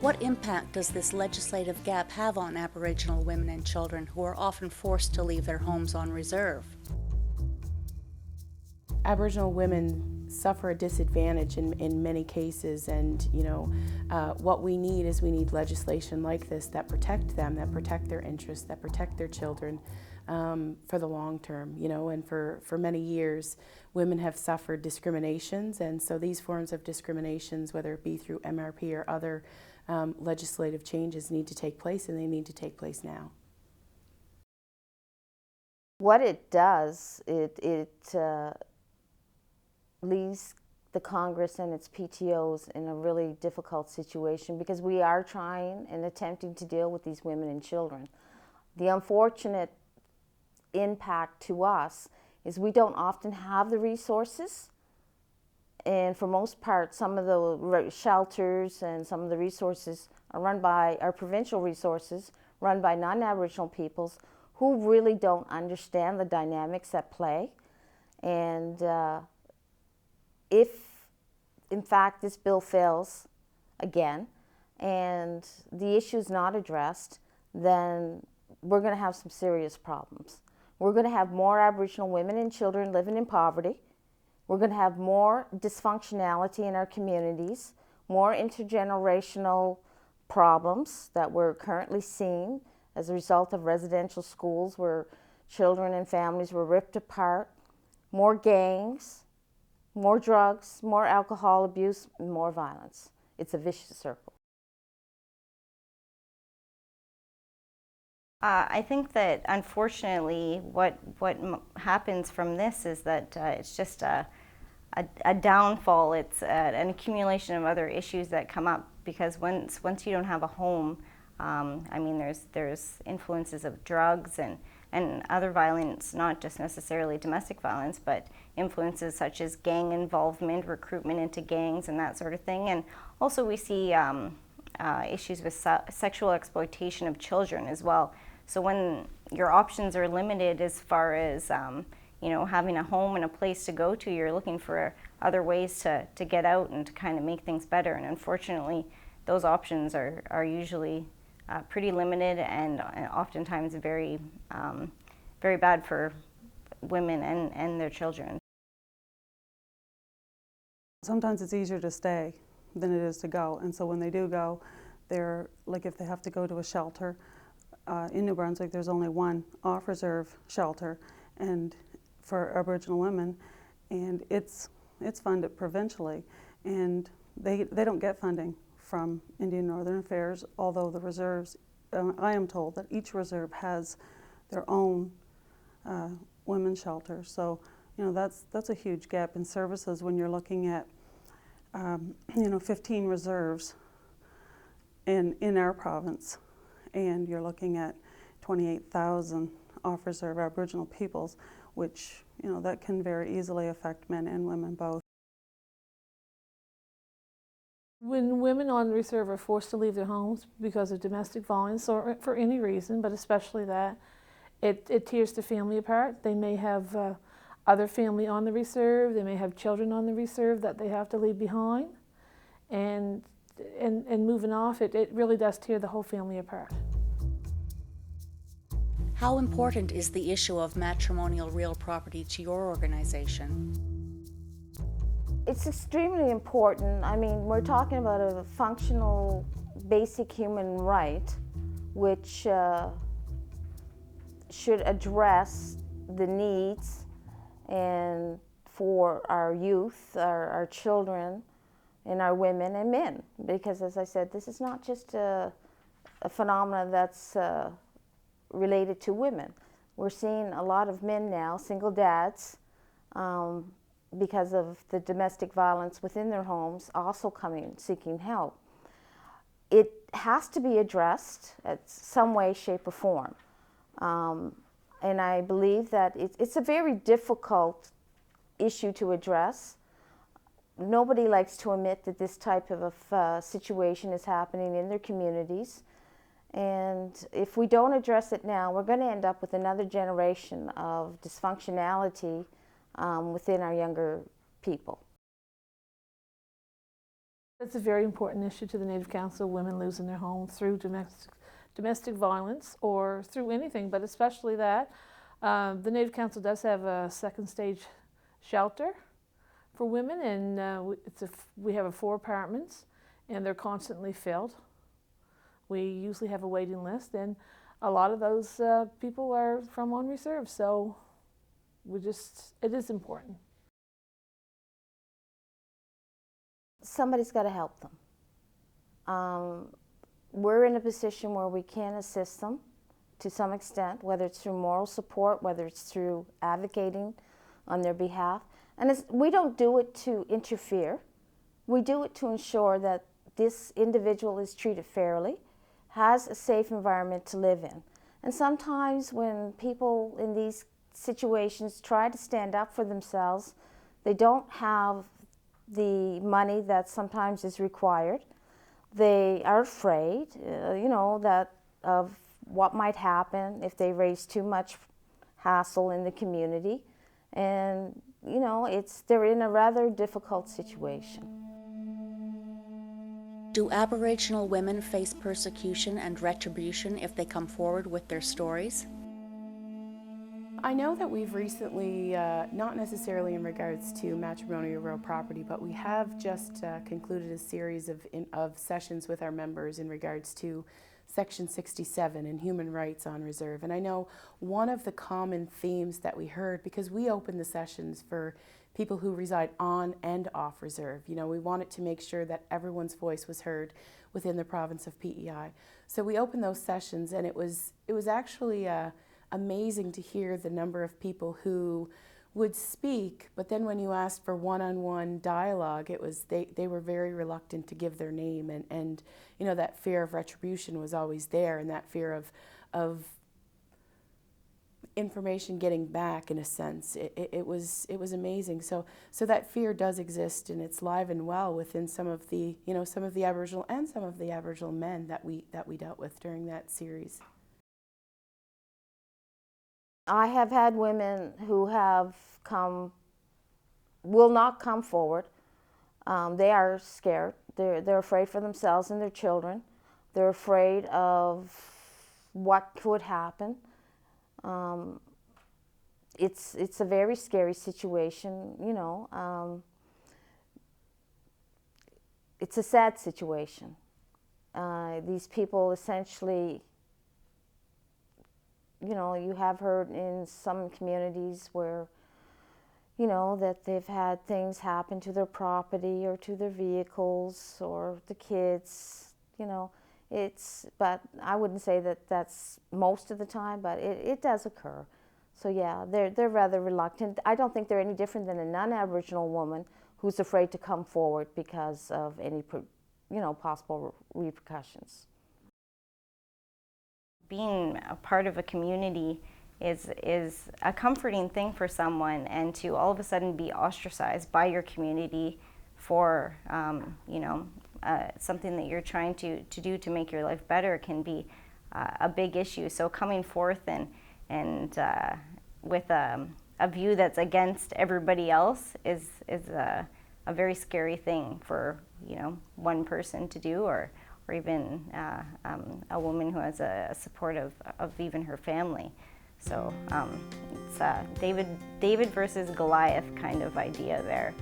What impact does this legislative gap have on Aboriginal women and children who are often forced to leave their homes on reserve? Aboriginal women suffer a disadvantage in many cases, and what we need is legislation like this that protect them, that protect their interests, that protect their children for the long term. And for many years women have suffered discriminations, and so these forms of discriminations, whether it be through MRP or other legislative changes, need to take place, and they need to take place now. What it does, it leaves the Congress and its PTOs in a really difficult situation, because we are trying and attempting to deal with these women and children. The unfortunate impact to us is we don't often have the resources, and for most part some of the shelters and some of the resources are run by our provincial resources, run by non-Aboriginal peoples who really don't understand the dynamics at play. And if, in fact, this bill fails again and the issue is not addressed, then we're going to have some serious problems. We're going to have more Aboriginal women and children living in poverty. We're going to have more dysfunctionality in our communities, more intergenerational problems that we're currently seeing as a result of residential schools where children and families were ripped apart, more gangs, more drugs, more alcohol abuse, and more violence. It's a vicious circle. I think that unfortunately what happens from this is that it's just a downfall. It's an accumulation of other issues that come up, because once you don't have a home, I mean, there's influences of drugs and other violence, not just necessarily domestic violence, but influences such as gang involvement, recruitment into gangs, and that sort of thing. And also we see issues with sexual exploitation of children as well. So when your options are limited as far as having a home and a place to go to, you're looking for other ways to get out and to kind of make things better. And unfortunately, those options are usually pretty limited and oftentimes very bad for women and their children. Sometimes it's easier to stay than it is to go, and so when they do go, they're like, if they have to go to a shelter in New Brunswick, there's only one off-reserve shelter and for Aboriginal women, and it's funded provincially, and they don't get funding from Indian Northern Affairs, although the reserves, I am told that each reserve has their own women's shelter. So that's a huge gap in services when you're looking at 15 reserves in our province, and you're looking at 28,000 off-reserve Aboriginal peoples, which that can very easily affect men and women both. When women on reserve are forced to leave their homes because of domestic violence or for any reason, but especially that, it tears the family apart. They may have other family on the reserve, they may have children on the reserve that they have to leave behind, and moving off, it really does tear the whole family apart. How important is the issue of matrimonial real property to your organization? It's extremely important. I mean, we're talking about a functional, basic human right, which should address the needs and for our youth, our children, and our women and men. Because as I said, this is not just a phenomenon that's related to women. We're seeing a lot of men now, single dads, because of the domestic violence within their homes, also coming, seeking help. It has to be addressed in some way, shape, or form. And I believe that it's a very difficult issue to address. Nobody likes to admit that this type of a situation is happening in their communities. And if we don't address it now, we're going to end up with another generation of dysfunctionality within our younger people. It's a very important issue to the Native Council, women losing their homes through domestic violence or through anything, but especially that. The Native Council does have a second stage shelter for women, and we have 4 apartments, and they're constantly filled. We usually have a waiting list, and a lot of those people are from on reserve, so it is important. Somebody's got to help them. We're in a position where we can assist them to some extent, whether it's through moral support, whether it's through advocating on their behalf. And we don't do it to interfere. We do it to ensure that this individual is treated fairly, has a safe environment to live in. And sometimes when people in these situations try to stand up for themselves, they don't have the money that sometimes is required. They are afraid, that of what might happen if they raise too much hassle in the community. And, they're in a rather difficult situation. Do Aboriginal women face persecution and retribution if they come forward with their stories? I know that we've recently, not necessarily in regards to Matrimonial Real Property, but we have just concluded a series of sessions with our members in regards to Section 67 and human rights on reserve. And I know one of the common themes that we heard, because we opened the sessions for people who reside on and off reserve. We wanted to make sure that everyone's voice was heard within the province of PEI. So we opened those sessions, and it was actually amazing to hear the number of people who would speak, but then when you asked for one-on-one dialogue, it was they were very reluctant to give their name, and that fear of retribution was always there, and that fear of information getting back, in a sense. It was amazing. So that fear does exist, and it's live and well within some of the Aboriginal and some of the Aboriginal men that we dealt with during that series. I have had women who will not come forward. They are scared. They're afraid for themselves and their children. They're afraid of what could happen. It's a very scary situation, it's a sad situation. These people essentially, you have heard in some communities where, that they've had things happen to their property or to their vehicles or the kids, but I wouldn't say that that's most of the time, but it does occur. So yeah, they're rather reluctant. I don't think they're any different than a non-Aboriginal woman who's afraid to come forward because of any, possible repercussions. Being a part of a community is a comforting thing for someone, and to all of a sudden be ostracized by your community for something that you're trying to do to make your life better can be a big issue. So coming forth and with a view that's against everybody else is a very scary thing for one person to do, or even a woman who has a support of even her family. So it's David versus Goliath kind of idea there.